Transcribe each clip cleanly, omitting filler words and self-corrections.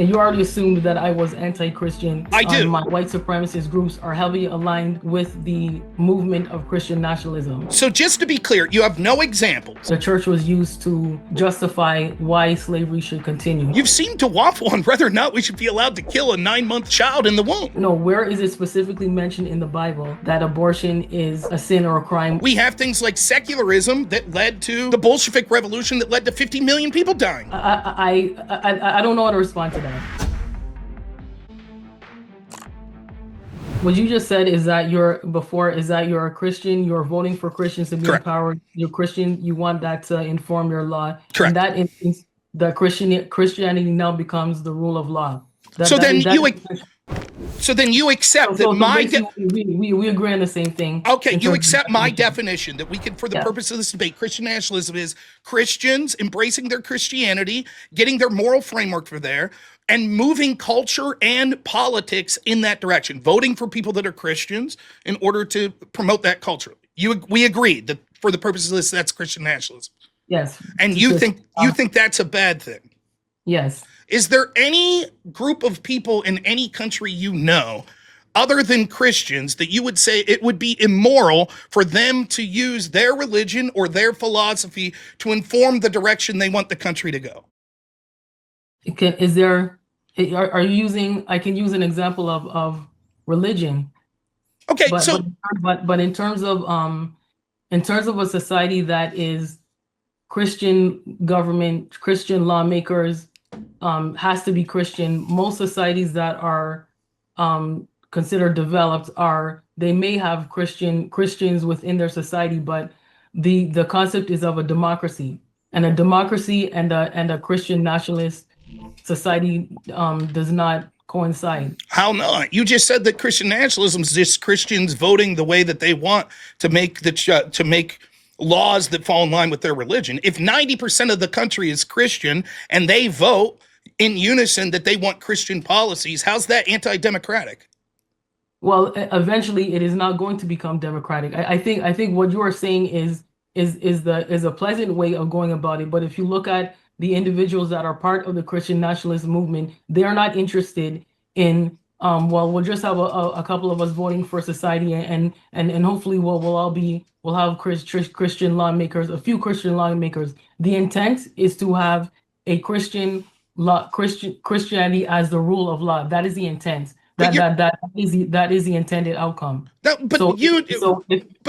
And you already assumed that I was anti-Christian. I do. My white supremacist groups are heavily aligned with the movement of Christian nationalism. So just to be clear, you have no examples. The church was used to justify why slavery should continue. You've seemed to waffle on whether or not we should be allowed to kill a 9-month child in the womb. No, where is it specifically mentioned in the Bible that abortion is a sin or a crime? We have things like secularism that led to the Bolshevik Revolution that led to 50 million people dying. I don't know how to respond to that. What you just said is that you're a Christian, you're voting for Christians to be Correct. empowered. You're Christian, you want that to inform your law. Correct. In that instance, the Christianity now becomes the rule of law. So then you accept that my we agree on the same thing. Okay, you accept my definition that we can, for the purpose of this debate, Christian nationalism is Christians embracing their Christianity, getting their moral framework for there, and moving culture and politics in that direction, voting for people that are Christians in order to promote that culture. We agree that for the purpose of this, that's Christian nationalism. Yes. And you think that's a bad thing? Yes. Is there any group of people in any country you know, other than Christians, that you would say it would be immoral for them to use their religion or their philosophy to inform the direction they want the country to go? Are you using, I can use an example of religion. Okay, but in terms of a society that is Christian government, Christian lawmakers, has to be Christian. Most societies that are considered developed they may have Christians within their society, but the concept is of a democracy, and a democracy and a Christian nationalist society does not coincide. How not? You just said that Christian nationalism is just Christians voting the way that they want to make laws that fall in line with their religion. If 90% of the country is Christian and they vote in unison that they want Christian policies, how's that anti-democratic? Well, eventually it is not going to become democratic. I think what you are saying is a pleasant way of going about it. But if you look at the individuals that are part of the Christian nationalist movement, they are not interested in we'll just have a couple of us voting for society, and hopefully we'll have Christian lawmakers, a few Christian lawmakers. The intent is to have a Christianity as the rule of law. That is the intent. That is the intended outcome. But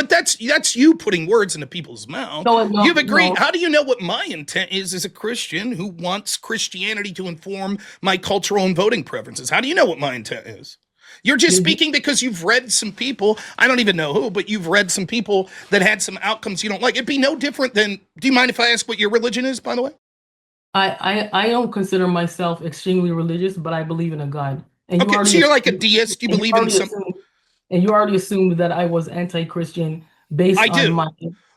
that's you putting words into people's mouth. No, you've agreed. No. How do you know what my intent is as a Christian who wants Christianity to inform my cultural and voting preferences? How do you know what my intent is? You're just speaking because you've read some people, I don't even know who, but you've read some people that had some outcomes you don't like. It'd be no different than, do you mind if I ask what your religion is, by the way? I don't consider myself extremely religious, but I believe in a God. And okay, so you're like a deist. You believe in some. And you already assumed that I was anti-Christian based on my.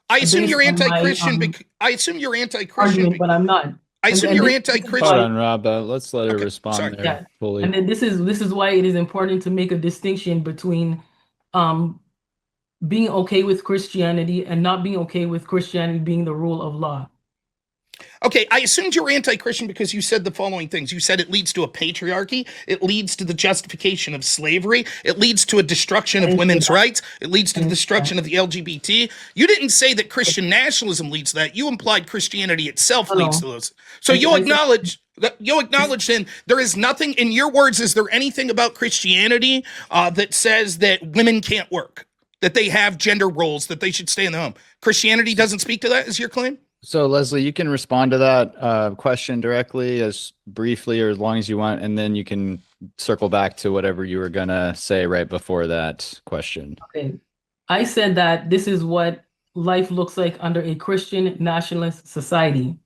I assume you're anti-Christian. I assume you're anti-Christian, but I'm not. I assume you're anti-Christian. Hold on, Rob. Let's let her respond there fully. And then this is why it is important to make a distinction between being okay with Christianity and not being okay with Christianity being the rule of law. Okay, I assumed you're anti-Christian because you said the following things. You said it leads to a patriarchy. It leads to the justification of slavery. It leads to a destruction of women's rights. It leads to the destruction of the LGBT. You didn't say that Christian nationalism leads to that. You implied Christianity itself leads to those. So you'll acknowledge then there is nothing, in your words, is there anything about Christianity that says that women can't work, that they have gender roles, that they should stay in the home? Christianity doesn't speak to that, is your claim? So Leslie, you can respond to that question directly, as briefly or as long as you want, and then you can circle back to whatever you were gonna say right before that question. Okay, I said that this is what life looks like under a Christian nationalist society,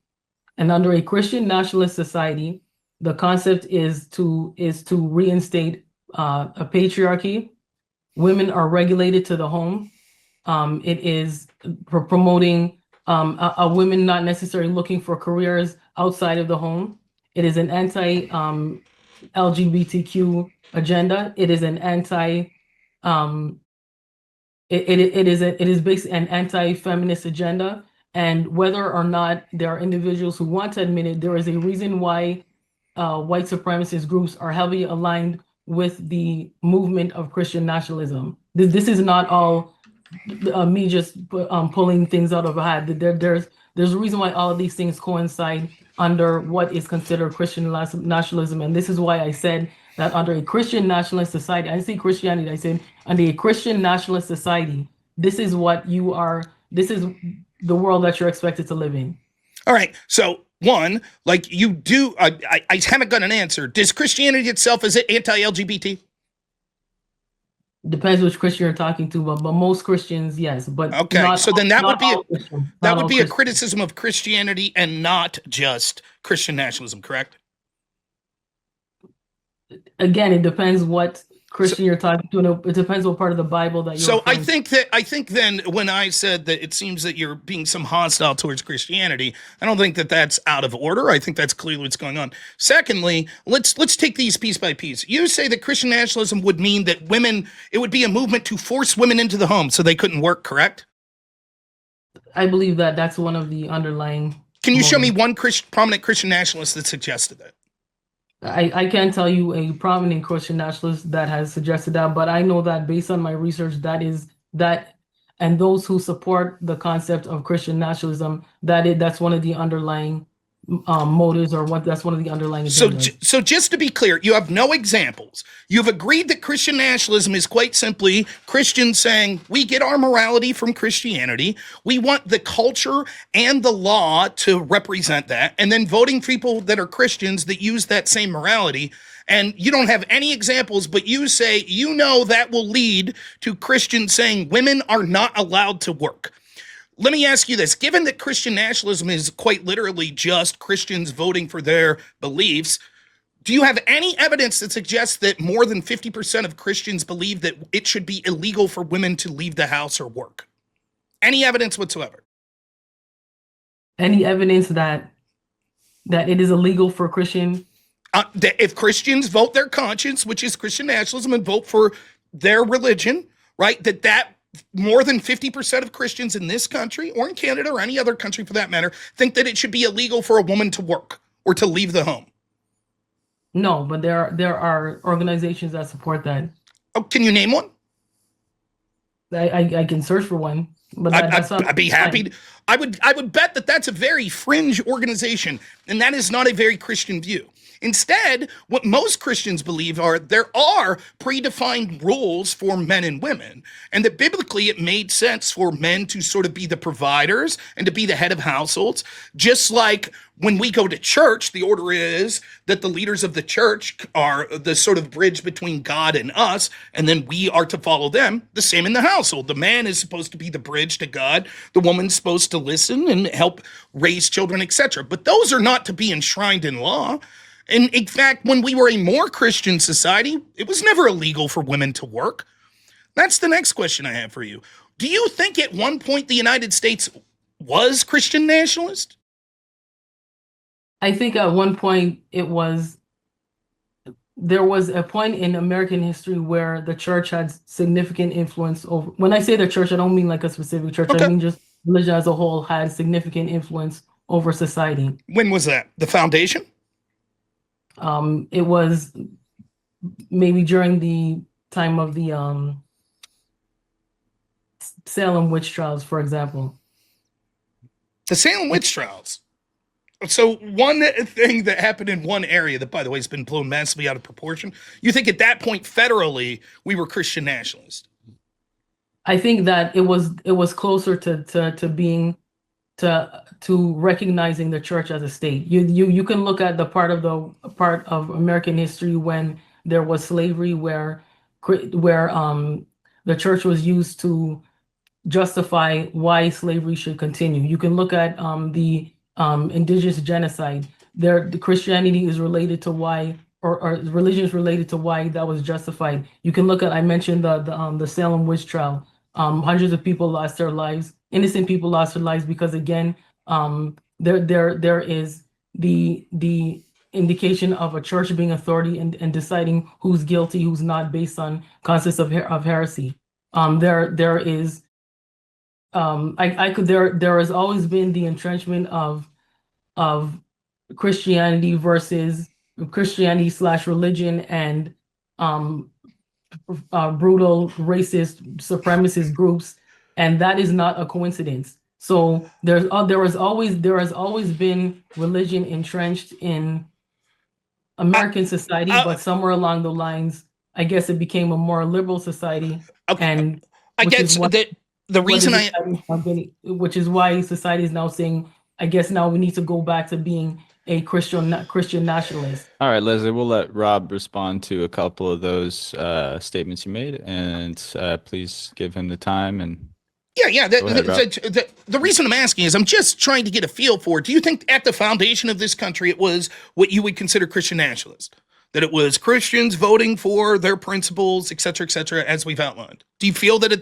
and under a Christian nationalist society, the concept is to reinstate a patriarchy. Women are regulated to the home. It is promoting a women not necessarily looking for careers outside of the home. It is an anti-LGBTQ agenda. It is an it is basically an anti-feminist agenda. And whether or not there are individuals who want to admit it, there is a reason why white supremacist groups are heavily aligned with the movement of Christian nationalism. This is not all me just pulling things out of a hat. There's a reason why all of these things coincide under what is considered Christian nationalism, and this is why I said that under a Christian nationalist society, I didn't say Christianity, I said under a Christian nationalist society, this is what you are. This is the world that you're expected to live in. All right. So one, like you do, I haven't got an answer. Does Christianity itself, is it anti-LGBT? Depends which Christian you're talking to, but most Christians, yes. But okay, not so then that not would be all Christians, that not would all be a Christians. criticism of Christianity and not just Christian nationalism, correct? Again, it depends what Christian you're talking to, and it depends what part of the Bible that you're So I referring think then when I said that it seems that you're being some hostile towards Christianity, I don't think that that's out of order. I think that's clearly what's going on. Secondly, let's take these piece by piece. You say that Christian nationalism would mean that women, it would be a movement to force women into the home so they couldn't work, correct? I believe that that's one of the underlying. Can you show me motives. one prominent Christian nationalist that suggested that? I can't tell you a prominent Christian nationalist that has suggested that, but I know that based on my research, and those who support the concept of Christian nationalism, that's one of the underlying motives, or that's one of the underlying agendas. So just to be clear, you have no examples. You've agreed that Christian nationalism is quite simply Christians saying, we get our morality from Christianity. We want the culture and the law to represent that. And then voting for people that are Christians that use that same morality. And you don't have any examples, but you say, that will lead to Christians saying women are not allowed to work. Let me ask you this. Given that Christian nationalism is quite literally just Christians voting for their beliefs, do you have any evidence that suggests that more than 50% of Christians believe that it should be illegal for women to leave the house or work? Any evidence whatsoever? Any evidence that it is illegal for Christian? If Christians vote their conscience, which is Christian nationalism, and vote for their religion, right, that more than 50% of Christians in this country, or in Canada, or any other country for that matter, think that it should be illegal for a woman to work or to leave the home. No, but there are organizations that support that. Oh, can you name one? I can search for one, but I'd be happy. I would bet that that's a very fringe organization, and that is not a very Christian view. Instead, what most Christians believe are there are predefined roles for men and women, and that biblically it made sense for men to sort of be the providers and to be the head of households, just like when we go to church, the order is that the leaders of the church are the sort of bridge between God and us, and then we are to follow them. The same in the household. The man is supposed to be the bridge to God. The woman's supposed to listen and help raise children, etc. But those are not to be enshrined in law. And in fact, when we were a more Christian society, it was never illegal for women to work. That's the next question I have for you. Do you think at one point the United States was Christian nationalist? I think at one point there was a point in American history where the church had significant influence over. When I say the church, I don't mean like a specific church. Okay. I mean just religion as a whole had significant influence over society. When was that? The foundation? It was maybe during the time of the Salem witch trials, for example. The Salem witch trials. So one thing that happened in one area that, by the way, has been blown massively out of proportion, you think at that point federally we were Christian nationalists? I think that it was closer to being to recognizing the church as a state. You can look at the part of American history when there was slavery, where the church was used to justify why slavery should continue. You can look at the indigenous genocide. The Christianity is related to why, or religion is related to why that was justified. You can look at, I mentioned the Salem witch trial. Hundreds of people lost their lives. Innocent people lost their lives because, again, there is the indication of a church being authority and deciding who's guilty, who's not, based on concepts of heresy. There has always been the entrenchment of Christianity versus Christianity slash religion and um, brutal racist supremacist groups, and that is not a coincidence. So there has always been religion entrenched in American society, uh, but somewhere along the lines, I guess it became a more liberal society, okay, and I which is guess what that the what reason is I which is why society is now saying, I guess now we need to go back to being a Christian nationalist. All right, Leslie, we'll let Rob respond to a couple of those statements you made, and please give him the time. And yeah. Go ahead, Rob. The reason I'm asking is I'm just trying to get a feel for it. Do you think at the foundation of this country it was what you would consider Christian nationalist? That it was Christians voting for their principles, et cetera, as we've outlined. Do you feel that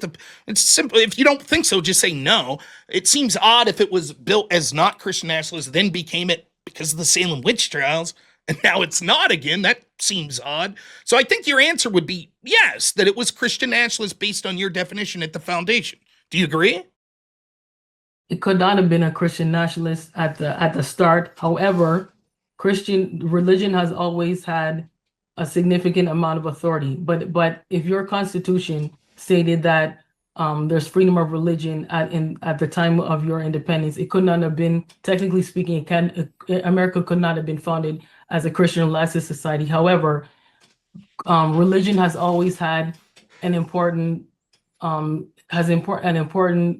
it's simple? If you don't think so, just say no. It seems odd if it was built as not Christian nationalist, then became it because of the Salem witch trials, and now it's not again. That seems odd. So I think your answer would be yes, that it was Christian nationalist based on your definition at the foundation. Do you agree? It could not have been a Christian nationalist at the start. However, Christian religion has always had a significant amount of authority. But if your constitution stated that there's freedom of religion at the time of your independence, it could not have been, technically speaking, America could not have been founded as a Christian laicist society. However, religion has always had an important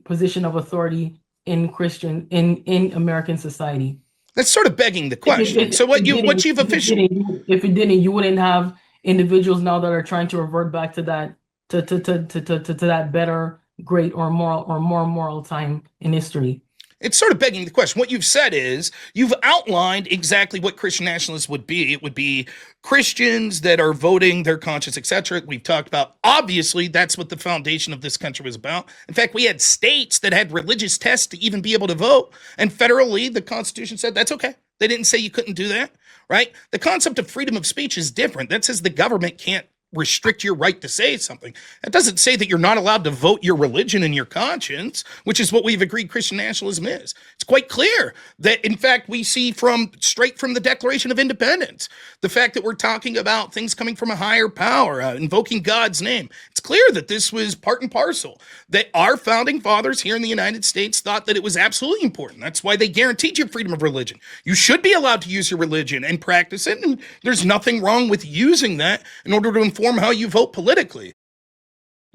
position of authority in American society. That's sort of begging the question. So what you've officially, if it didn't, you wouldn't have individuals now that are trying to revert back to that to that better, great, or more moral time in history. it's sort of begging the question. What you've said is you've outlined exactly what Christian nationalists would be. It would be Christians that are voting their conscience, etc. We've talked about, obviously, that's what the foundation of this country was about. In fact, we had states that had religious tests to even be able to vote. And federally, the Constitution said that's okay. They didn't say you couldn't do that, right? The concept of freedom of speech is different. That says the government can't restrict your right to say something. That doesn't say that you're not allowed to vote your religion and your conscience, which is what we've agreed Christian nationalism is. It's quite clear that, in fact, we see straight from the Declaration of Independence, the fact that we're talking about things coming from a higher power, invoking God's name. It's clear that this was part and parcel, that our founding fathers here in the United States thought that it was absolutely important. That's why they guaranteed you freedom of religion. You should be allowed to use your religion and practice it, and there's nothing wrong with using that in order to inform how you vote politically.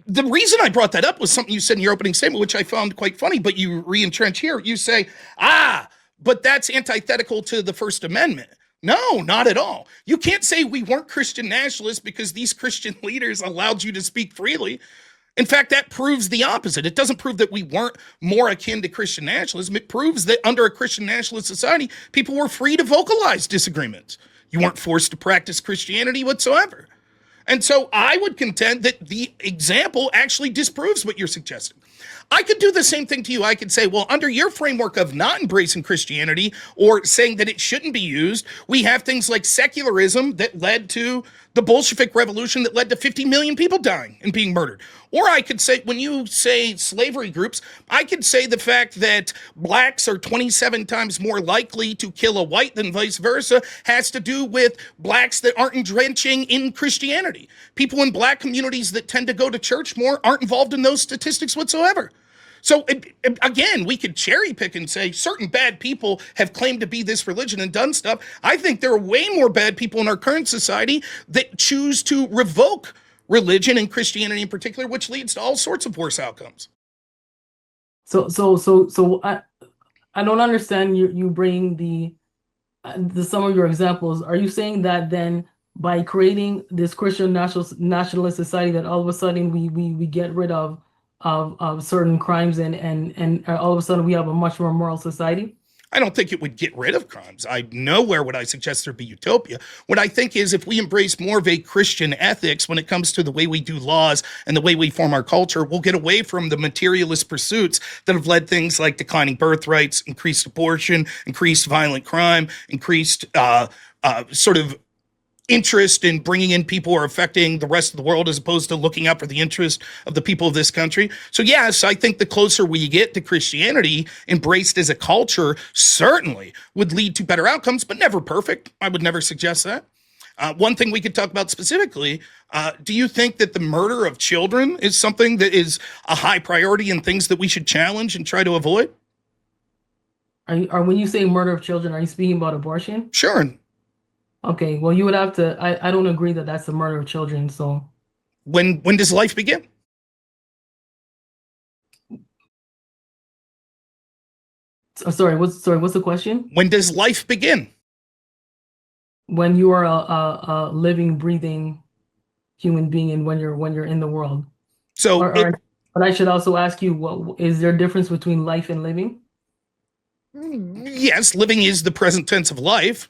The reason I brought that up was something you said in your opening statement, which I found quite funny, but you re-entrench here. You say, but that's antithetical to the First Amendment. No, not at all. You can't say we weren't Christian nationalists because these Christian leaders allowed you to speak freely. In fact, that proves the opposite. It doesn't prove that we weren't more akin to Christian nationalism. It proves that under a Christian nationalist society, people were free to vocalize disagreements. You weren't forced to practice Christianity whatsoever. And so I would contend that the example actually disproves what you're suggesting. I could do the same thing to you. I could say, well, under your framework of not embracing Christianity or saying that it shouldn't be used, we have things like secularism that led to the Bolshevik Revolution that led to 50 million people dying and being murdered. Or I could say, when you say slavery groups, I could say the fact that blacks are 27 times more likely to kill a white than vice versa has to do with blacks that aren't entrenching in Christianity. People in black communities that tend to go to church more aren't involved in those statistics whatsoever. So again, we could cherry pick and say certain bad people have claimed to be this religion and done stuff. I think there are way more bad people in our current society that choose to revoke religion and Christianity in particular, which leads to all sorts of worse outcomes. So I don't understand you bring the some of your examples. Are you saying that then by creating this Christian nationalist society that all of a sudden we get rid of certain crimes and all of a sudden we have a much more moral society? I don't think it would get rid of crimes. Nowhere would I suggest there be utopia. What I think is if we embrace more of a Christian ethics when it comes to the way we do laws and the way we form our culture, we'll get away from the materialist pursuits that have led things like declining birth rates, increased abortion, increased violent crime, increased sort of interest in bringing in people who are affecting the rest of the world as opposed to looking out for the interest of the people of this country. So yes, I think the closer we get to Christianity embraced as a culture certainly would lead to better outcomes, but never perfect. I would never suggest that. One thing we could talk about specifically, do you think that the murder of children is something that is a high priority and things that we should challenge and try to avoid? When you say murder of children, are you speaking about abortion? Sure. Okay, well, you would have to. I don't agree that that's the murder of children. So When does life begin? sorry. What's the question? When does life begin? When you are a living, breathing human being, and when you're in the world. So, But I should also ask you, what is there a difference between life and living? yes, living is the present tense of life,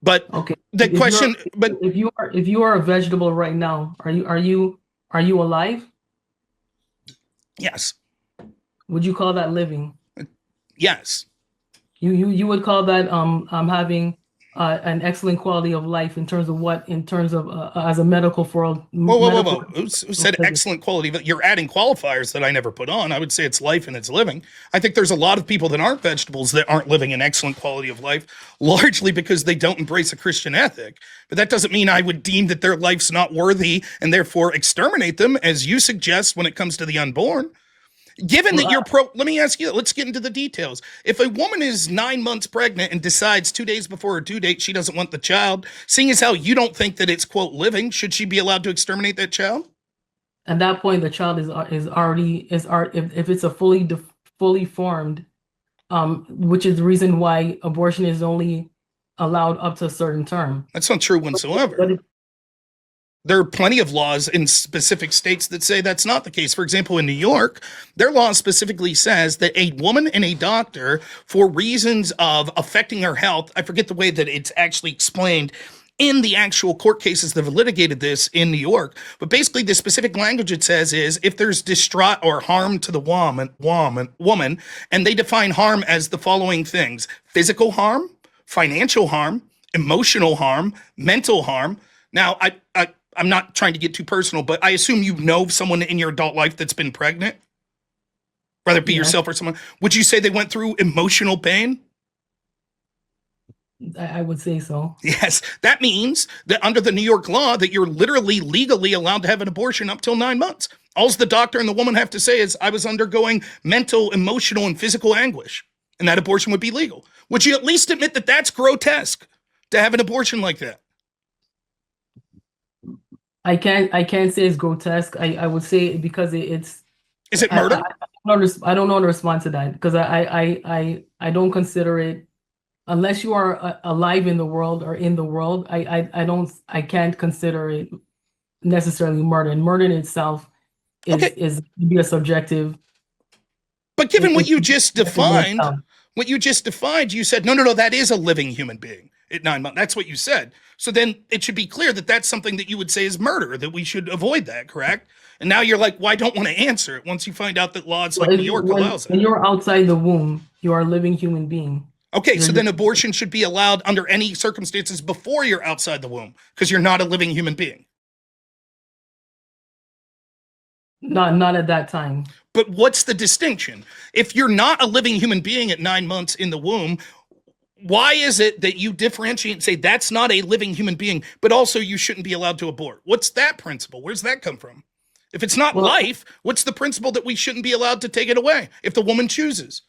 but Okay. the question, but if you are a vegetable right now, are you alive? yes, Would you call that living? yes. You would call that having an excellent quality of life in terms of as a medical world. Whoa. Who said excellent quality? But you're adding qualifiers that I never put on. I would say it's life and it's living. I think there's a lot of people that aren't vegetables that aren't living an excellent quality of life, largely because they don't embrace a Christian ethic. But that doesn't mean I would deem that their life's not worthy and therefore exterminate them, as you suggest when it comes to the unborn. Given that you're let me ask you, let's get into the details. If a woman is 9 months pregnant and decides 2 days before her due date she doesn't want the child, seeing as how you don't think that it's, quote, living, should she be allowed to exterminate that child? At that point, the child is already if it's a fully formed, which is the reason why abortion is only allowed up to a certain term. That's not true whatsoever. But there are plenty of laws in specific states that say that's not the case. For example, in New York, their law specifically says that a woman and a doctor, for reasons of affecting her health, I forget the way that it's actually explained in the actual court cases that have litigated this in New York, but basically the specific language it says is if there's distraught or harm to the woman, and they define harm as the following things: physical harm, financial harm, emotional harm, mental harm. Now, I'm not trying to get too personal, but I assume you know someone in your adult life that's been pregnant, whether it be yourself or someone. Would you say they went through emotional pain? I would say so. Yes. That means that under the New York law that you're literally legally allowed to have an abortion up till 9 months. All the doctor and the woman have to say is, I was undergoing mental, emotional, and physical anguish, and that abortion would be legal. Would you at least admit that that's grotesque to have an abortion like that? I can't say it's grotesque. I would say because it's. Is it murder? I don't know how to respond to that because I don't consider it, unless you are alive in the world or in the world. I can't consider it necessarily murder. And murder in itself is be a subjective. But given what you just defined, you said no, that is a living human being at 9 months. That's what you said. So then it should be clear that that's something that you would say is murder, that we should avoid that, correct? And now you're like, well, I don't want to answer it once you find out that laws like New York allows it. When you're outside the womb, you are a living human being. Okay, so then abortion should be allowed under any circumstances before you're outside the womb, because you're not a living human being. Not at that time. But what's the distinction? If you're not a living human being at 9 months in the womb, why is it that you differentiate and say that's not a living human being, but also you shouldn't be allowed to abort? What's that principle? Where's that come from? If it's not life, what's the principle that we shouldn't be allowed to take it away if the woman chooses?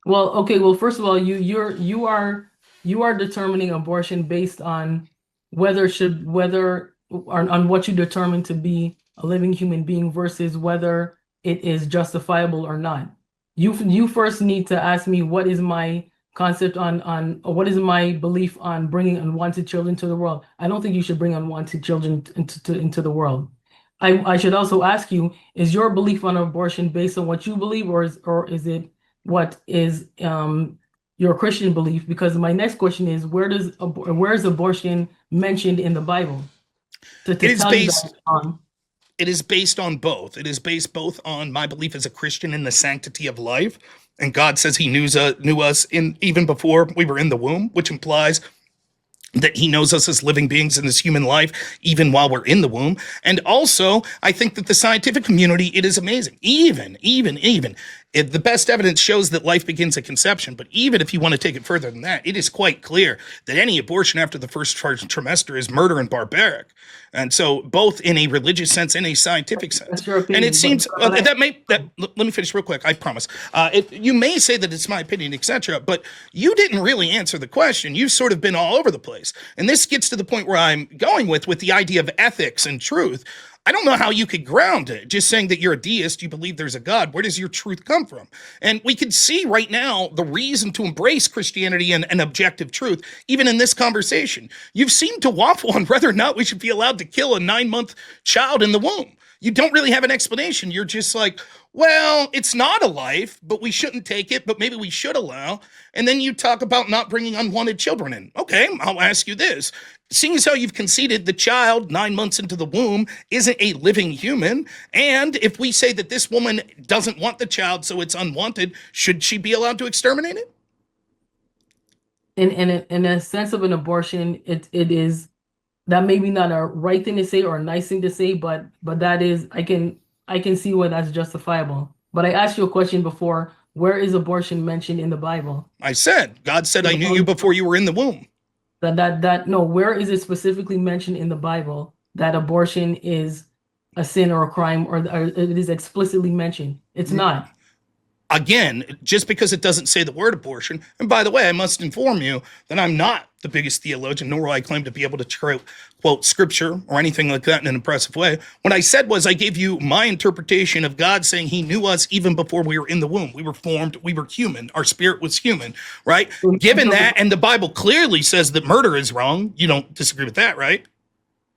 Well, okay. Well, first of all, you are determining abortion based on on what you determine to be a living human being versus whether it is justifiable or not. You first need to ask me what is my concept on what is my belief on bringing unwanted children to the world. I don't think you should bring unwanted children into the world. I should also ask you, is your belief on abortion based on what you believe, or is it what is your Christian belief? Because my next question is, where is abortion mentioned in the Bible? It is based on both. It is based both on my belief as a Christian in the sanctity of life, and God says He knew us even before we were in the womb, which implies that he knows us as living beings in this human life, even while we're in the womb. And also, I think that the scientific community, it is amazing. Even, if the best evidence shows that life begins at conception, but even if you want to take it further than that, it is quite clear that any abortion after the first trimester is murder and barbaric. And so both in a religious sense and a scientific sense. That's your opinion, And it seems but let me finish real quick. I promise. You may say that it's my opinion, etc., but you didn't really answer the question. You've sort of been all over the place. And this gets to the point where I'm going with the idea of ethics and truth. I don't know how you could ground it. Just saying that you're a deist, you believe there's a God. Where does your truth come from? And we can see right now the reason to embrace Christianity and objective truth, even in this conversation. You've seemed to waffle on whether or not we should be allowed to kill a 9-month child in the womb. You don't really have an explanation. You're just like, well, it's not a life, but we shouldn't take it, but maybe we should allow. And then you talk about not bringing unwanted children in. Okay, I'll ask you this. Seeing as how you've conceded the child 9 months into the womb isn't a living human, and if we say that this woman doesn't want the child, so it's unwanted, should she be allowed to exterminate it? In a sense of an abortion, it is that maybe not a right thing to say or a nice thing to say, but that is, I can see where that's justifiable. But I asked you a question before: where is abortion mentioned in the Bible? I said, God said, I knew you before you were in the womb. No, where is it specifically mentioned in the Bible that abortion is a sin or a crime, or it is explicitly mentioned? It's not. Again, just because it doesn't say the word abortion, and by the way, I must inform you that I'm not the biggest theologian, nor will I claim to be able to quote scripture or anything like that in an impressive way. What I said was I gave you my interpretation of God saying he knew us even before we were in the womb. We were formed, we were human, our spirit was human, right? Given that, and the Bible clearly says that murder is wrong, you don't disagree with that, right?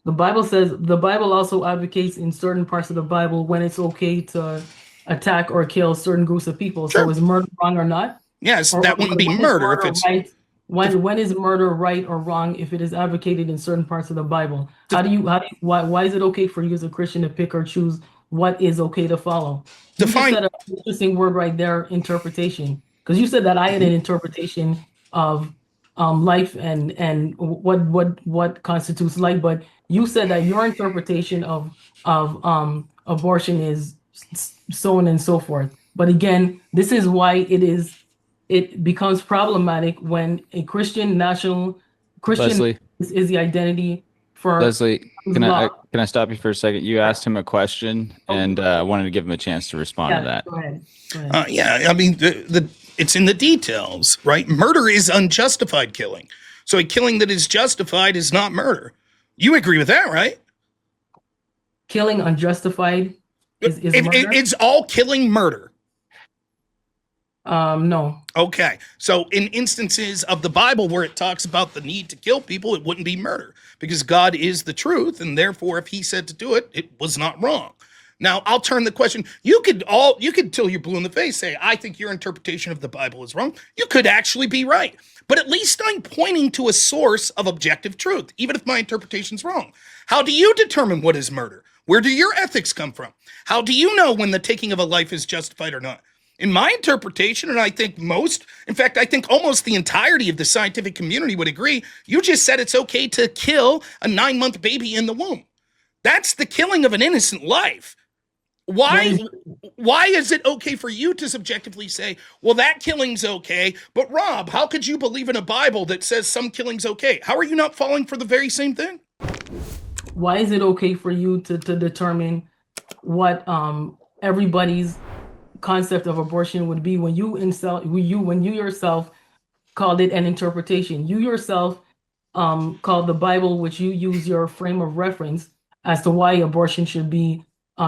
The Bible also advocates in certain parts of the Bible when it's okay to attack or kill certain groups of people. Sure. So is murder wrong or not? Yes, that wouldn't be murder if it's right? When is murder right or wrong if it is advocated in certain parts of the Bible? Why is it okay for you as a Christian to pick or choose what is okay to follow? You just said an interesting word right there, interpretation. Because you said that I had an interpretation of life and what constitutes life, but you said that your interpretation of abortion is so on and so forth. But again, this is why it becomes problematic when a Christian Leslie, is the identity for Leslie, can I stop you for a second? You asked him a question, and I wanted to give him a chance to respond to that. Go ahead. Yeah, I mean, it's in the details, right? Murder is unjustified killing. So a killing that is justified is not murder. You agree with that, right? Killing unjustified is murder? It's all killing murder. No. Okay. So in instances of the Bible where it talks about the need to kill people, it wouldn't be murder because God is the truth. And therefore, if he said to do it, it was not wrong. Now, I'll turn the question. You could till you're blue in the face say, I think your interpretation of the Bible is wrong. You could actually be right. But at least I'm pointing to a source of objective truth, even if my interpretation's wrong. How do you determine what is murder? Where do your ethics come from? How do you know when the taking of a life is justified or not? In my interpretation, and I think I think almost the entirety of the scientific community would agree, you just said it's okay to kill a 9-month baby in the womb. That's the killing of an innocent life. Why is it okay for you to subjectively say, well, that killing's okay, but Rob, how could you believe in a Bible that says some killing's okay? How are you not falling for the very same thing? Why is it okay for you to determine what everybody's concept of abortion would be when you yourself called it an interpretation? You yourself called the Bible, which you use your frame of reference as to why abortion should be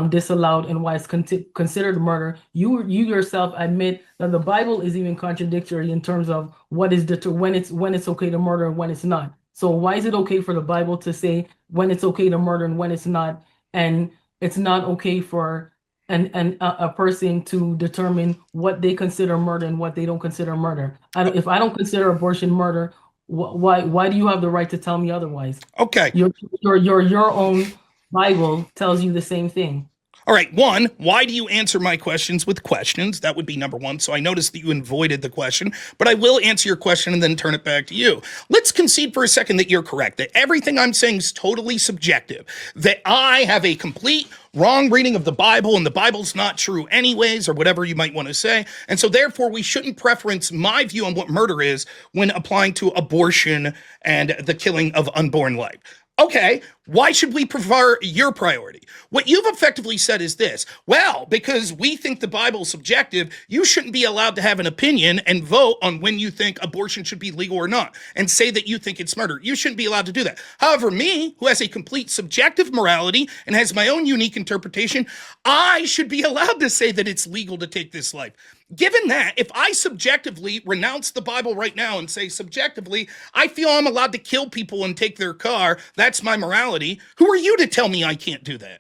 disallowed and why it's considered murder. You yourself admit that the Bible is even contradictory in terms of what is when it's okay to murder and when it's not. So why is it okay for the Bible to say when it's okay to murder and when it's not, and it's not okay for a person to determine what they consider murder and what they don't consider murder? If I don't consider abortion murder, why do you have the right to tell me otherwise? Okay. Your own Bible tells you the same thing. All right. One, why do you answer my questions with questions? That would be number one. So I noticed that you avoided the question, but I will answer your question and then turn it back to you. Let's concede for a second that you're correct, that everything I'm saying is totally subjective, that I have a complete wrong reading of the Bible and the Bible's not true anyways, or whatever you might want to say. And so therefore we shouldn't preference my view on what murder is when applying to abortion and the killing of unborn life. Okay, why should we prefer your priority? What you've effectively said is this: well, because we think the Bible's subjective, you shouldn't be allowed to have an opinion and vote on when you think abortion should be legal or not, and say that you think it's murder. You shouldn't be allowed to do that. However, me, who has a complete subjective morality and has my own unique interpretation, I should be allowed to say that it's legal to take this life. Given that, if I subjectively renounce the Bible right now and say subjectively, I feel I'm allowed to kill people and take their car, that's my morality, who are you to tell me I can't do that?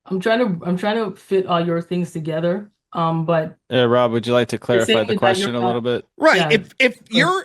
I'm trying to fit all your things together. But Rob, would you like to clarify saying the that question you're a little bit? Right. Yeah.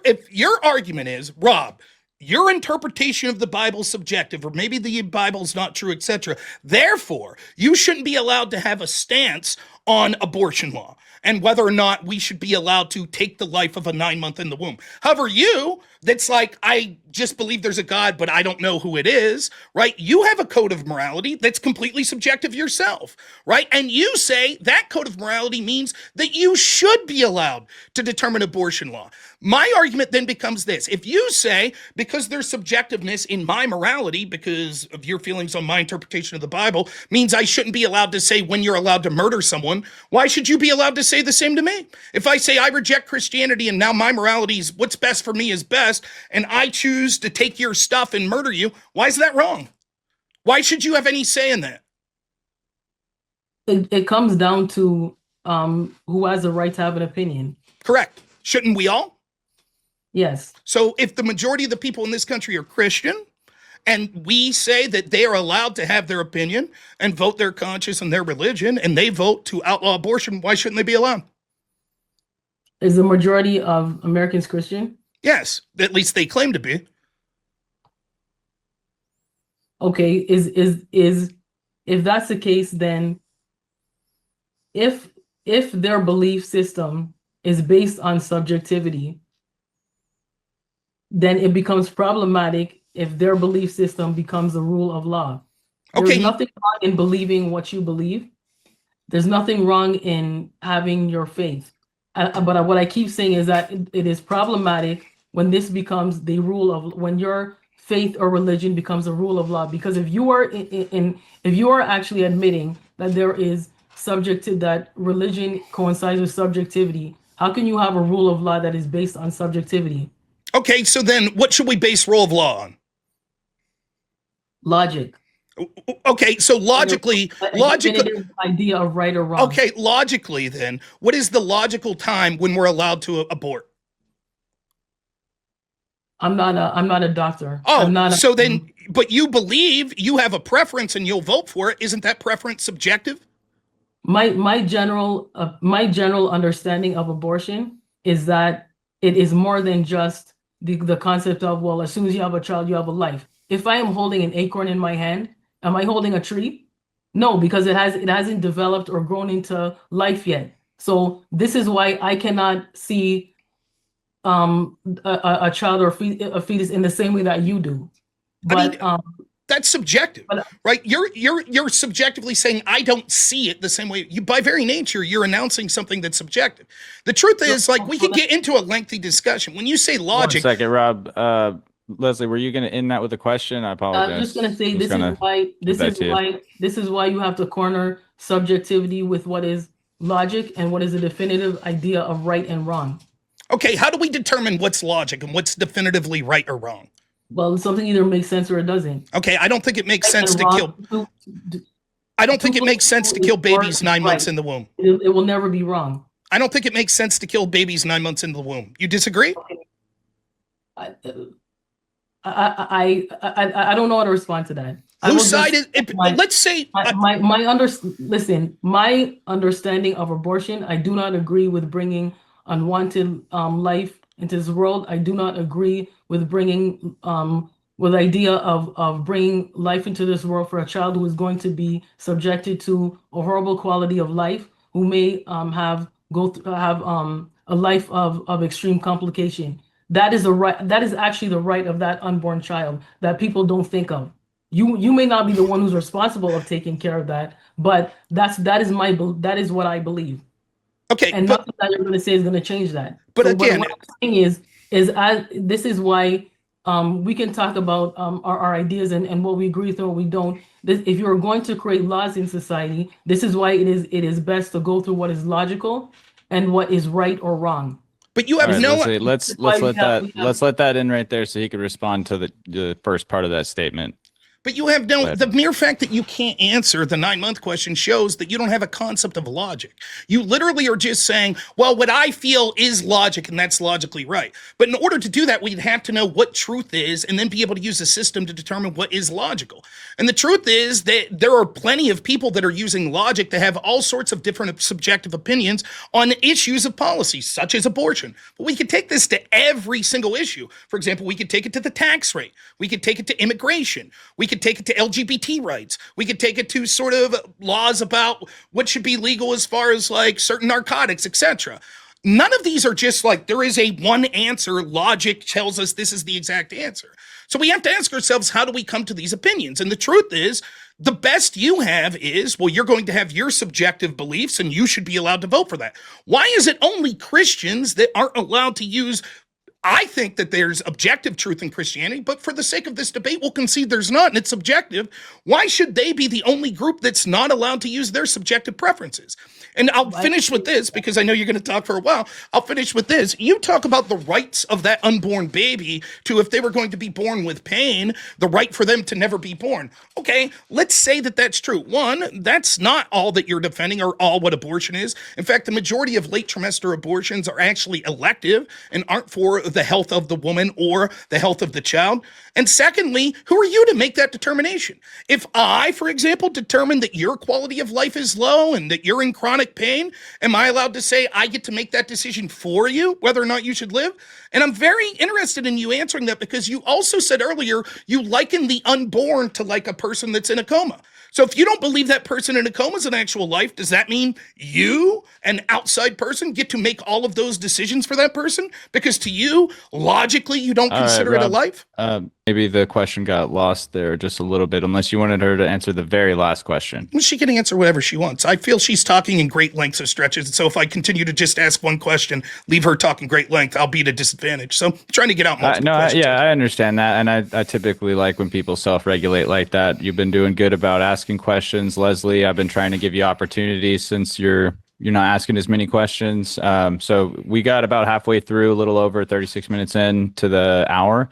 If your argument is, Rob, your interpretation of the Bible's subjective, or maybe the Bible's not true, etc., therefore, you shouldn't be allowed to have a stance on abortion law and whether or not we should be allowed to take the life of a 9-month in the womb. However, you, that's like, I just believe there's a God, but I don't know who it is, right? You have a code of morality that's completely subjective yourself, right? And you say that code of morality means that you should be allowed to determine abortion law. My argument then becomes this: if you say, because there's subjectiveness in my morality, because of your feelings on my interpretation of the Bible, means I shouldn't be allowed to say when you're allowed to murder someone, why should you be allowed to say the same to me? If I say I reject Christianity and now my morality is what's best for me is best, and I choose to take your stuff and murder you, why is that wrong? Why should you have any say in that? it comes down to who has the right to have an opinion. Correct. Shouldn't we all? Yes. So if the majority of the people in this country are Christian, and we say that they are allowed to have their opinion and vote their conscience and their religion, and they vote to outlaw abortion, why shouldn't they be allowed? Is the majority of Americans Christian? Yes, at least they claim to be. Okay, is if that's the case, then if their belief system is based on subjectivity, then it becomes problematic if their belief system becomes the rule of law. There's Okay. nothing wrong in believing what you believe. There's nothing wrong in having your faith. But what I keep saying is that it is problematic when this becomes the rule of, when your faith or religion becomes a rule of law. Because if you are if you are actually admitting that there is that religion coincides with subjectivity, how can you have a rule of law that is based on subjectivity? Okay, so then what should we base rule of law on? Logic. Okay, so logically, definitive idea of right or wrong. okay, logically then, what is the logical time when we're allowed to abort? I'm not a doctor. Oh, I'm not so then, but you believe you have a preference and you'll vote for it. Isn't that preference subjective? my general understanding of abortion is that it is more than just the concept of, well, as soon as you have a child, you have a life. If I am holding an acorn in my hand, am I holding a tree? No, because it hasn't developed or grown into life yet. So this is why I cannot see a child or a fetus in the same way that you do. But I mean, that's subjective, right? You're subjectively saying I don't see it the same way. You, by very nature, you're announcing something that's subjective. The truth is, like, we could get into a lengthy discussion. When you say logic, 1 second, Rob. Leslie, were you going to end that with a question? I apologize. I'm just going to say this is why you have to corner subjectivity with what is logic and what is a definitive idea of right and wrong. Okay, how do we determine what's logic and what's definitively right or wrong? Well, something either makes sense or it doesn't. Okay, I don't think it makes sense to kill. I don't think it makes sense to kill babies 9 months in the womb. It will never be wrong. I don't think it makes sense to kill babies 9 months in the womb. You disagree? Okay. I don't know how to respond to that. Whose side is it? Let's say my understanding of abortion, I do not agree with bringing unwanted life into this world. I do not agree with bringing with the idea of bringing life into this world for a child who is going to be subjected to a horrible quality of life, who may have a life of extreme complication. That is a right. That is actually the right of that unborn child that people don't think of. You may not be the one who's responsible of taking care of that, but that is what I believe. Okay, And but nothing that you're going to say is going to change that. but So again, what I'm saying this is why we can talk about our ideas and what we agree with and what we don't. If you're going to create laws in society, this is why it is best to go through what is logical and what is right or wrong. but you All have right, no. Leslie, That's why let's let that in right there so he could respond to the first part of that statement. But you have Go no, ahead. the mere fact that you can't answer the 9-month question shows that you don't have a concept of logic. You literally are just saying, well, what I feel is logic and that's logically right. But in order to do that, we'd have to know what truth is and then be able to use a system to determine what is logical. And the truth is that there are plenty of people that are using logic to have all sorts of different subjective opinions on issues of policy, such as abortion. But we could take this to every single issue. For example, we could take it to the tax rate. We could take it to immigration. We could take it to LGBT rights. We could take it to sort of laws about what should be legal as far as like certain narcotics, etc. None of these are just like there is a one answer. Logic tells us this is the exact answer. So we have to ask ourselves, how do we come to these opinions? And the truth is, the best you have is, well, you're going to have your subjective beliefs and you should be allowed to vote for that. Why is it only Christians that aren't allowed to use? I think that there's objective truth in Christianity, but for the sake of this debate, we'll concede there's not, and it's subjective. Why should they be the only group that's not allowed to use their subjective preferences? And I'll finish with this because I know you're going to talk for a while. I'll finish with this. You talk about the rights of that unborn baby to, if they were going to be born with pain, the right for them to never be born. Okay, let's say that that's true. One, that's not all that you're defending or all what abortion is. In fact, the majority of late trimester abortions are actually elective and aren't for the health of the woman or the health of the child. And secondly, who are you to make that determination? If I, for example, determine that your quality of life is low and that you're in chronic pain, am I allowed to say I get to make that decision for you, whether or not you should live? And I'm very interested in you answering that because you also said earlier you liken the unborn to like a person that's in a coma. So if you don't believe that person in a coma is an actual life, does that mean you, an outside person, get to make all of those decisions for that person? Because to you, logically, you don't consider it a life? Maybe the question got lost there just a little bit, unless you wanted her to answer the very last question. Well, she can answer whatever she wants. I feel she's talking in great lengths of stretches. And so if I continue to just ask one question, leave her talking great length, I'll be at a disadvantage. So I'm trying to get out multiple questions. I understand that. And I typically like when people self-regulate like that. You've been doing good about asking questions, Leslie. I've been trying to give you opportunities since you're not asking as many questions. So we got about halfway through, a little over 36 minutes in to the hour.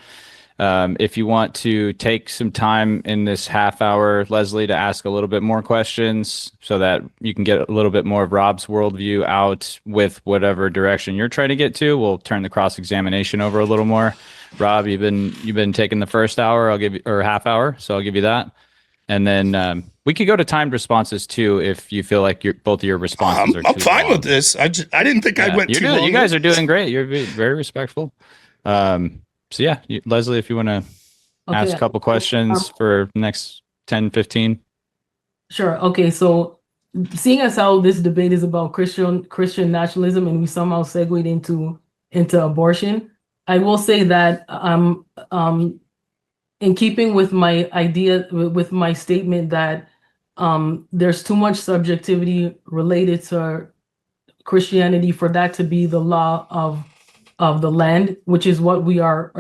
If you want to take some time in this half hour, Leslie, to ask a little bit more questions so that you can get a little bit more of Rob's worldview out with whatever direction you're trying to get to, we'll turn the cross-examination over a little more. Rob, you've been taking the first hour, I'll give you, or half hour, so I'll give you that. And then we could go to timed responses too if you feel like both of your responses are too I'm fine long. with this. I didn't think I went too long. You guys are doing great. You're very respectful. So yeah, Leslie, if you want to ask a couple questions for next 10, 15. Sure. Okay. So seeing as how this debate is about Christian nationalism and we somehow segued into abortion, I will say that in keeping with my idea, with my statement that there's too much subjectivity related to Christianity for that to be the law of the land, which is what we are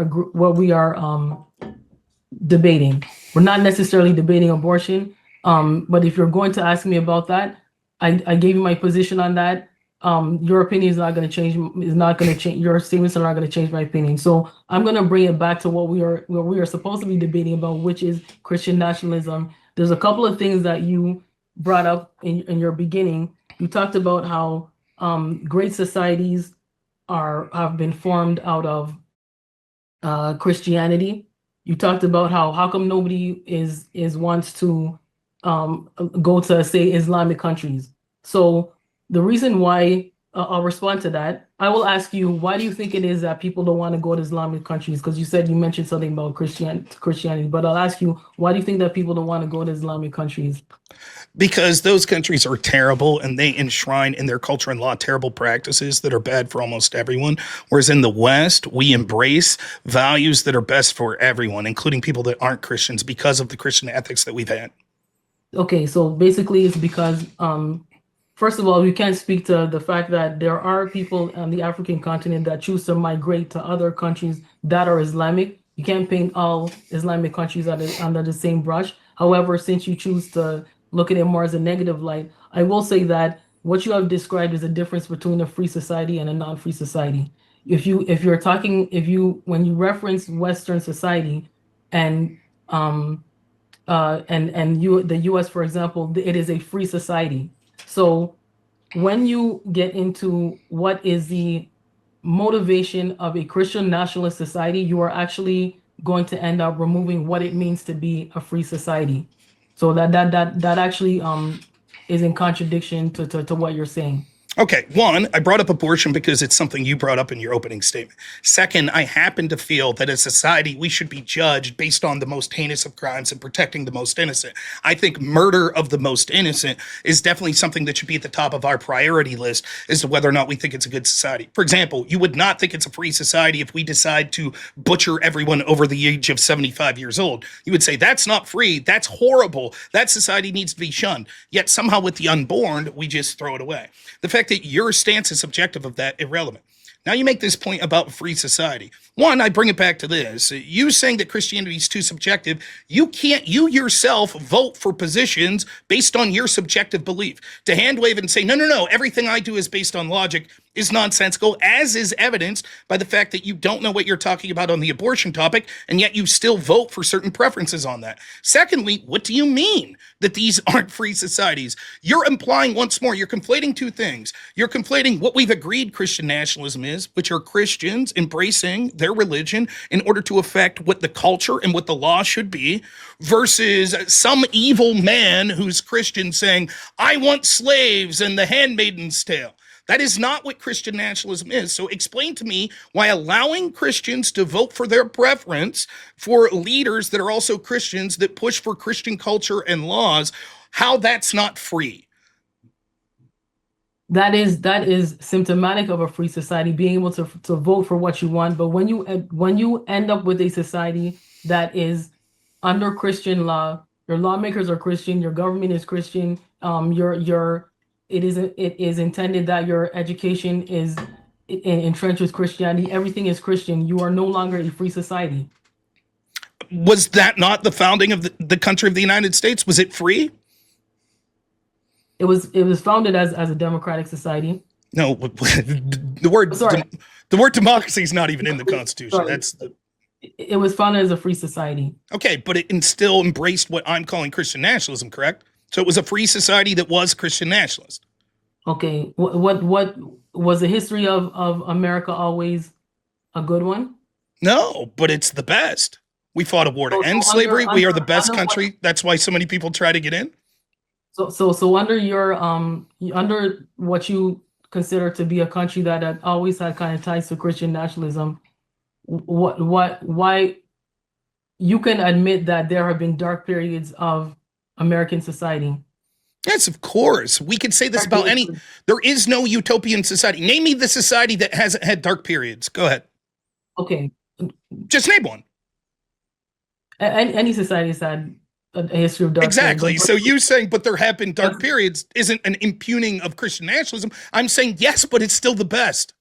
debating. We're not necessarily debating abortion, but if you're going to ask me about that, I gave you my position on that. Your opinion is not going to change. Your statements are not going to change my opinion. So I'm going to bring it back to what we are supposed to be debating about, which is Christian nationalism. There's a couple of things that you brought up in your beginning. You talked about how great societies have been formed out of Christianity. You talked about how come nobody wants to go to, say, Islamic countries. So the reason why I'll respond to that. I will ask you, why do you think it is that people don't want to go to Islamic countries? Because you mentioned something about Christianity, but I'll ask you, why do you think that people don't want to go to Islamic countries? Because those countries are terrible and they enshrine in their culture and law terrible practices that are bad for almost everyone. Whereas in the West, we embrace values that are best for everyone, including people that aren't Christians, because of the Christian ethics that we've had. Okay, so basically it's because, first of all, we can't speak to the fact that there are people on the African continent that choose to migrate to other countries that are Islamic. You can't paint all Islamic countries under the same brush. However, since you choose to look at it more as a negative light, I will say that what you have described is a difference between a free society and a non-free society. When you reference Western society and the U.S., for example, it is a free society. So when you get into what is the motivation of a Christian nationalist society, you are actually going to end up removing what it means to be a free society. So that actually is in contradiction to what you're saying. Okay, one, I brought up abortion because it's something you brought up in your opening statement. Second, I happen to feel that as a society, we should be judged based on the most heinous of crimes and protecting the most innocent. I think murder of the most innocent is definitely something that should be at the top of our priority list as to whether or not we think it's a good society. For example, you would not think it's a free society if we decide to butcher everyone over the age of 75 years old. You would say, that's not free, that's horrible, that society needs to be shunned. Yet somehow with the unborn, we just throw it away. The fact that your stance is subjective of that irrelevant. Now you make this point about free society. One, I bring it back to this. You saying that Christianity is too subjective. You yourself vote for positions based on your subjective belief. To hand wave and say, no, everything I do is based on logic is nonsensical, as is evidenced by the fact that you don't know what you're talking about on the abortion topic, and yet you still vote for certain preferences on that. Secondly, what do you mean that these aren't free societies? You're implying once more, you're conflating two things. You're conflating what we've agreed Christian nationalism is, which are Christians embracing their religion in order to affect what the culture and what the law should be, versus some evil man who's Christian saying, I want slaves and the handmaiden's tale. That is not what Christian nationalism is. So explain to me why allowing Christians to vote for their preference for leaders that are also Christians that push for Christian culture and laws, how that's not free. That is symptomatic of a free society, being able to vote for what you want. But when you end up with a society that is under Christian law, your lawmakers are Christian, your government is Christian, it is intended that your education is entrenched with Christianity. Everything is Christian. You are no longer a free society. Was that not the founding of the country of the United States? Was it free? It was founded as a democratic society. No, the word democracy is not even in the Constitution. It was founded as a free society. Okay, but it still embraced what I'm calling Christian nationalism, correct? So it was a free society that was Christian nationalist. Okay, what was the history of America always a good one? No, but it's the best. We fought a war to end slavery. We are the best country. That's why so many people try to get in. So under your under what you consider to be a country that always had kind of ties to Christian nationalism, why you can admit that there have been dark periods of American society? Yes, of course. We could say this about any. There is no utopian society. Name me the society that hasn't had dark periods. Go ahead. Okay. Just name one. Any society has had a history of dark exactly. periods. So you saying, but there have been dark periods, isn't an impugning of Christian nationalism. I'm saying yes, but it's still the best.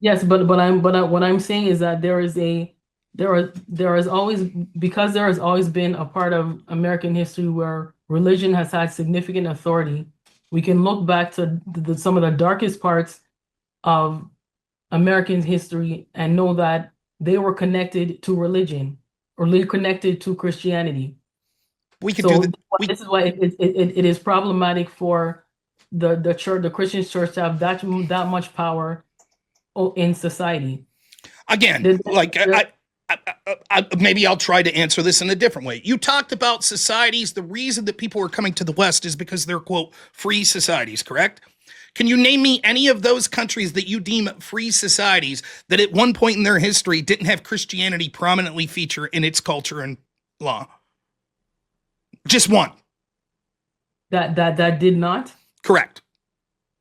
Yes, but what I'm saying is that there has always been a part of American history where religion has had significant authority. We can look back to some of the darkest parts of American history and know that they were connected to religion or connected to Christianity. We could do that. This is why it is problematic for the church, the Christian church, to have that much power in society. Again, maybe I'll try to answer this in a different way. You talked about societies. The reason that people are coming to the West is because they're, quote, free societies, correct? Can you name me any of those countries that you deem free societies that at one point in their history didn't have Christianity prominently feature in its culture and law? Just one. That did not? Correct.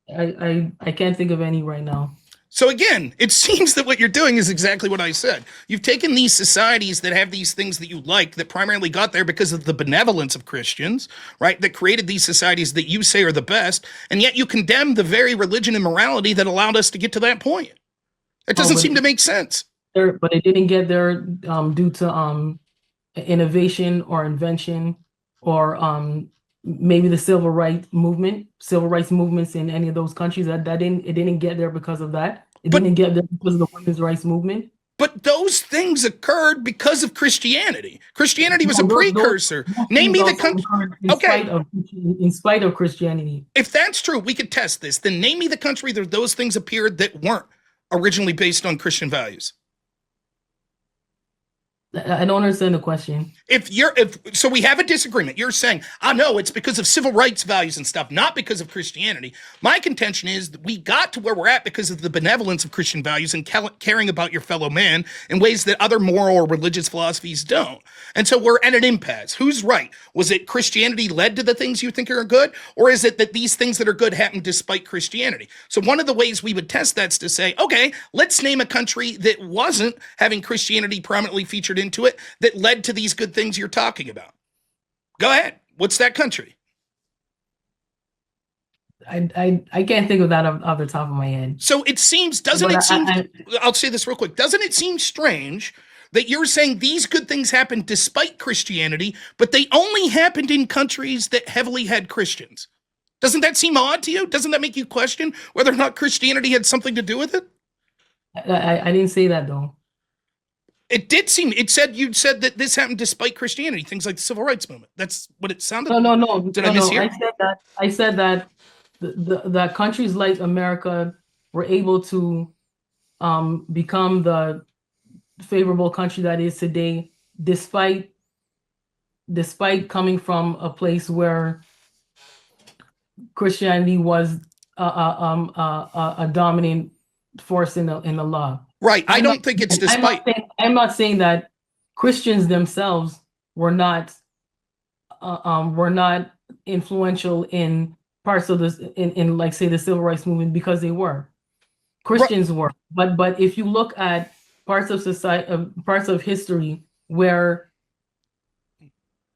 I can't think of any right now. So again, it seems that what you're doing is exactly what I said. You've taken these societies that have these things that you like that primarily got there because of the benevolence of Christians, right? That created these societies that you say are the best, and yet you condemn the very religion and morality that allowed us to get to that point. It doesn't seem to make sense. But it didn't get there due to innovation or invention or maybe the civil rights movements in any of those countries. It didn't get there because of that. It didn't get there because of the women's rights movement. But those things occurred because of Christianity. Christianity was a precursor. Name me the country. Okay. In spite of Christianity. If that's true, we could test this. Then name me the country that those things appeared that weren't originally based on Christian values. I don't understand the question. So we have a disagreement. You're saying, no, it's because of civil rights values and stuff, not because of Christianity. My contention is that we got to where we're at because of the benevolence of Christian values and caring about your fellow man in ways that other moral or religious philosophies don't. And so we're at an impasse. Who's right? Was it Christianity led to the things you think are good? Or is it that these things that are good happen despite Christianity? So one of the ways we would test that's to say, okay, let's name a country that wasn't having Christianity prominently featured into it that led to these good things you're talking about. Go ahead. What's that country? I can't think of that off the top of my head. So it seems, I'll say this real quick. Doesn't it seem strange that you're saying these good things happened despite Christianity, but they only happened in countries that heavily had Christians? Doesn't that seem odd to you? Doesn't that make you question whether or not Christianity had something to do with it? I didn't say that though. It did seem, you said that this happened despite Christianity, things like the civil rights movement. That's what it sounded like. No. Did I mishear? I said that the countries like America were able to become the favorable country that is today, despite coming from a place where Christianity was a dominant force in the law. Right. I don't think it's despite. I'm not saying that Christians themselves were not influential in parts of this in like say the civil rights movement, because they were. Christians were. But if you look at parts of society, parts of history where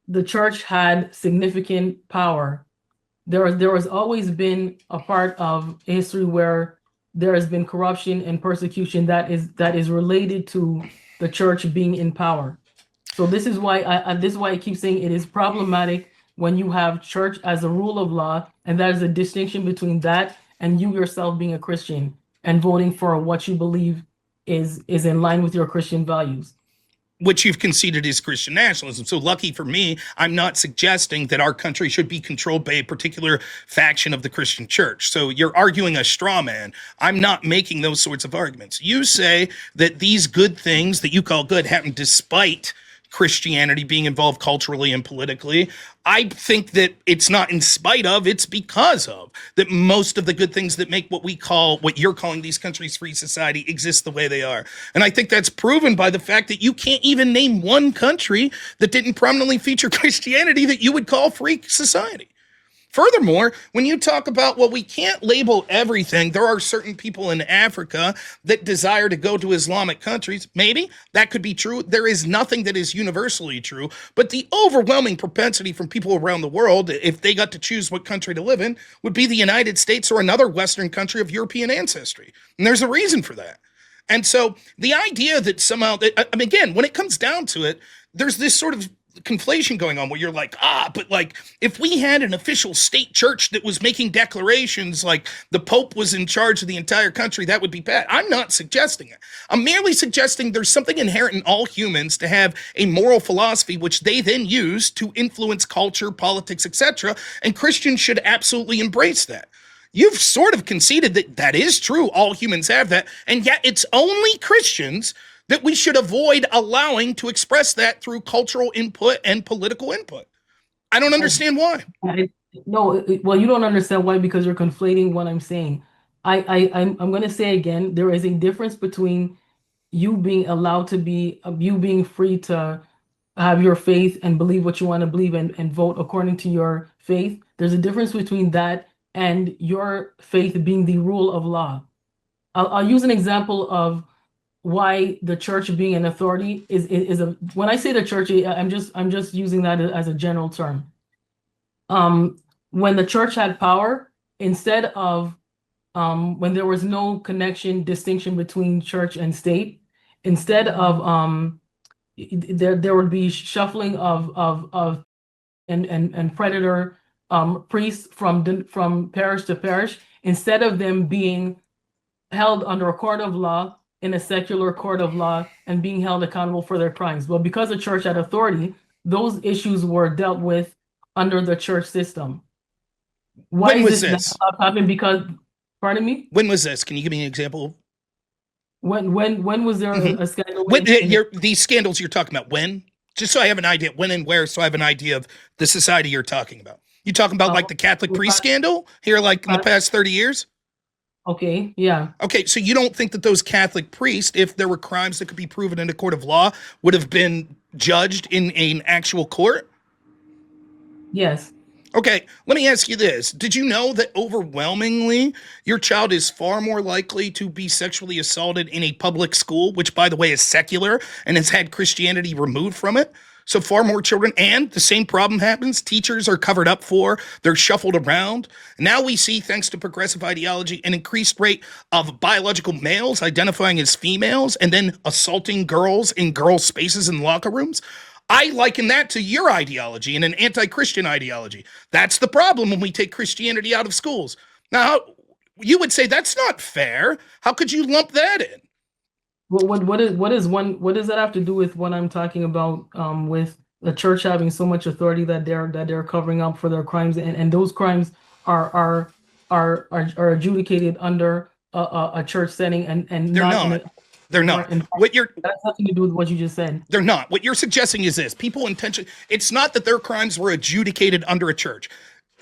the church had significant power, there has always been a part of history where there has been corruption and persecution that is related to the church being in power. So this is why I keep saying it is problematic when you have church as a rule of law, and that is a distinction between that and you yourself being a Christian and voting for what you believe is in line with your Christian values. Which you've conceded is Christian nationalism. So lucky for me, I'm not suggesting that our country should be controlled by a particular faction of the Christian church. So you're arguing a straw man. I'm not making those sorts of arguments. You say that these good things that you call good happen despite Christianity being involved culturally and politically. I think that it's not in spite of, it's because of, that most of the good things that make what you're calling these countries free society exist the way they are. And I think that's proven by the fact that you can't even name one country that didn't prominently feature Christianity that you would call free society. Furthermore, when you talk about, well, we can't label everything, there are certain people in Africa that desire to go to Islamic countries. Maybe that could be true. There is nothing that is universally true, but the overwhelming propensity from people around the world, if they got to choose what country to live in, would be the United States or another Western country of European ancestry. And there's a reason for that. And so the idea that somehow, again, when it comes down to it, there's this sort of conflation going on where you're like, but like if we had an official state church that was making declarations like the Pope was in charge of the entire country, that would be bad. I'm not suggesting it. I'm merely suggesting there's something inherent in all humans to have a moral philosophy which they then use to influence culture, politics, etc. And Christians should absolutely embrace that. You've sort of conceded that that is true. All humans have that. And yet it's only Christians that we should avoid allowing to express that through cultural input and political input. I don't understand why. No, well, you don't understand why, because you're conflating what I'm saying. I'm going to say again, there is a difference between you being allowed to be, you being free to have your faith and believe what you want to believe and vote according to your faith. There's a difference between that and your faith being the rule of law. I'll use an example of why the church being an authority is a, when I say the church, I'm just using that as a general term. When the church had power, instead of when there was no connection, distinction between church and state, instead of there would be shuffling of and predator priests from parish to parish, instead of them being held under a court of law, in a secular court of law, and being held accountable for their crimes. But because the church had authority, those issues were dealt with under the church system. Why When was is this? not happening? Because, pardon me? When was this? Can you give me an example? When was there a scandal? These scandals you're talking about, when? Just so I have an idea, when and where, so I have an idea of the society you're talking about. You talking about like the Catholic priest scandal here, like in the past 30 years? Okay, yeah. Okay, so you don't think that those Catholic priests, if there were crimes that could be proven in a court of law, would have been judged in an actual court? Yes. Okay, let me ask you this. Did you know that overwhelmingly your child is far more likely to be sexually assaulted in a public school, which, by the way, is secular and has had Christianity removed from it? So far more children, and the same problem happens. Teachers are covered up for, they're shuffled around. Now we see, thanks to progressive ideology, an increased rate of biological males identifying as females and then assaulting girls in girls' spaces in locker rooms. I liken that to your ideology and an anti-Christian ideology. That's the problem when we take Christianity out of schools. Now, you would say that's not fair. How could you lump that in? What does that have to do with what I'm talking about with the church having so much authority that they're covering up for their crimes, and those crimes are adjudicated under a church setting and They're not. not. They're not. What you're That has nothing to do with what you just said. They're not. What you're suggesting is this. People intentionally, it's not that their crimes were adjudicated under a church.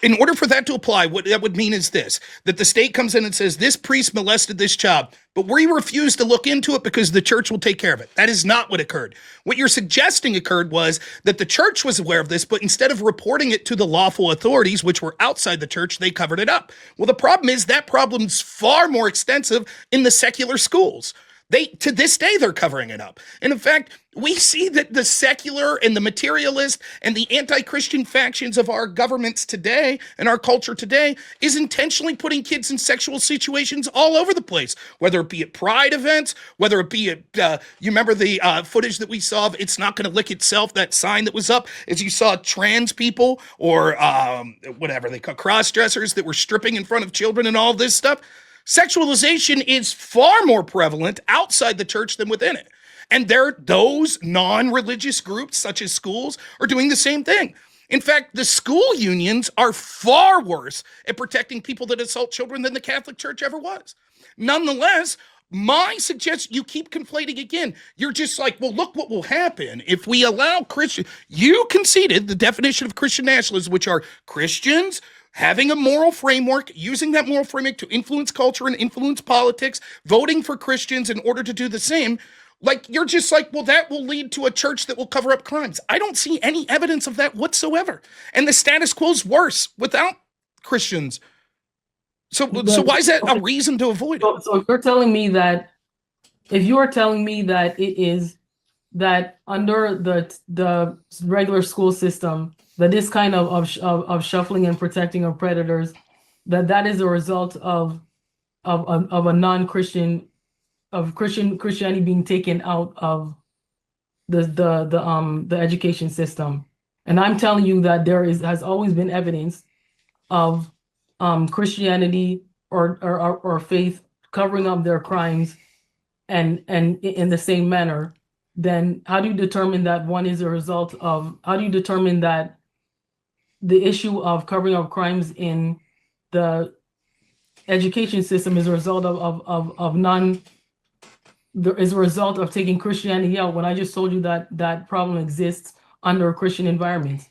In order for that to apply, what that would mean is this, that the state comes in and says, this priest molested this child, but we refuse to look into it because the church will take care of it. That is not what occurred. What you're suggesting occurred was that the church was aware of this, but instead of reporting it to the lawful authorities, which were outside the church, they covered it up. Well, the problem is that problem's far more extensive in the secular schools. To this day, they're covering it up. And in fact, we see that the secular and the materialist and the anti-Christian factions of our governments today and our culture today is intentionally putting kids in sexual situations all over the place, whether it be at pride events, whether it be at, you remember the footage that we saw of It's Not Gonna Lick Itself, that sign that was up, as you saw trans people or whatever they call cross-dressers that were stripping in front of children and all this stuff. Sexualization is far more prevalent outside the church than within it. And those non-religious groups, such as schools, are doing the same thing. In fact, the school unions are far worse at protecting people that assault children than the Catholic Church ever was. Nonetheless, my suggestion, you keep conflating again. You're just like, well, look what will happen if we allow Christian. You conceded the definition of Christian nationalism, which are Christians having a moral framework, using that moral framework to influence culture and influence politics, voting for Christians in order to do the same. Like, you're just like, well, that will lead to a church that will cover up crimes. I don't see any evidence of that whatsoever. And the status quo is worse without Christians. So why is that a reason to avoid it? So if you're telling me that, it is that under the regular school system, that this kind of shuffling and protecting of predators, that is a result of a non-Christian, of Christianity being taken out of the education system. And I'm telling you that has always been evidence of Christianity or faith covering up their crimes and in the same manner. Then how do you determine that one is a result of, how do you determine that the issue of covering up crimes in the education system is a result is a result of taking Christianity out, when I just told you that that problem exists under a Christian environment?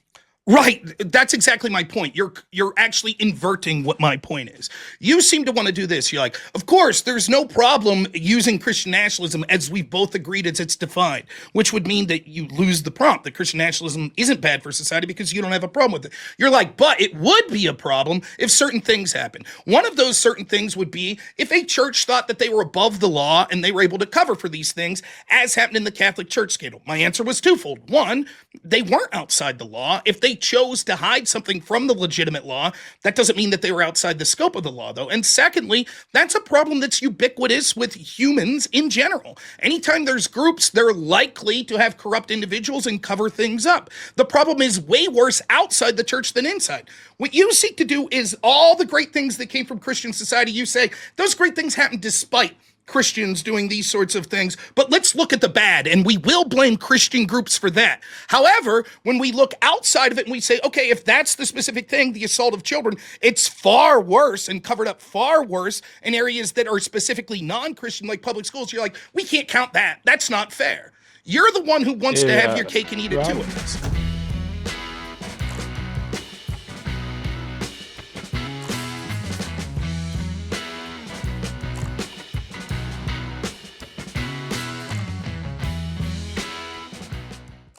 Right. That's exactly my point. You're actually inverting what my point is. You seem to want to do this. You're like, of course, there's no problem using Christian nationalism as we both agreed as it's defined, which would mean that you lose the prompt that Christian nationalism isn't bad for society because you don't have a problem with it. You're like, but it would be a problem if certain things happen. One of those certain things would be if a church thought that they were above the law and they were able to cover for these things, as happened in the Catholic Church scandal. My answer was twofold. One, they weren't outside the law. If they chose to hide something from the legitimate law, that doesn't mean that they were outside the scope of the law, though. And secondly, that's a problem that's ubiquitous with humans in general. Anytime there's groups, they're likely to have corrupt individuals and cover things up. The problem is way worse outside the church than inside. What you seek to do is all the great things that came from Christian society, you say, those great things happened despite Christians doing these sorts of things, but let's look at the bad, and we will blame Christian groups for that. However, when we look outside of it and we say, okay, if that's the specific thing, the assault of children, it's far worse and covered up far worse in areas that are specifically non-Christian, like public schools. You're like, we can't count that. That's not fair. You're the one who wants to have your cake and eat it too.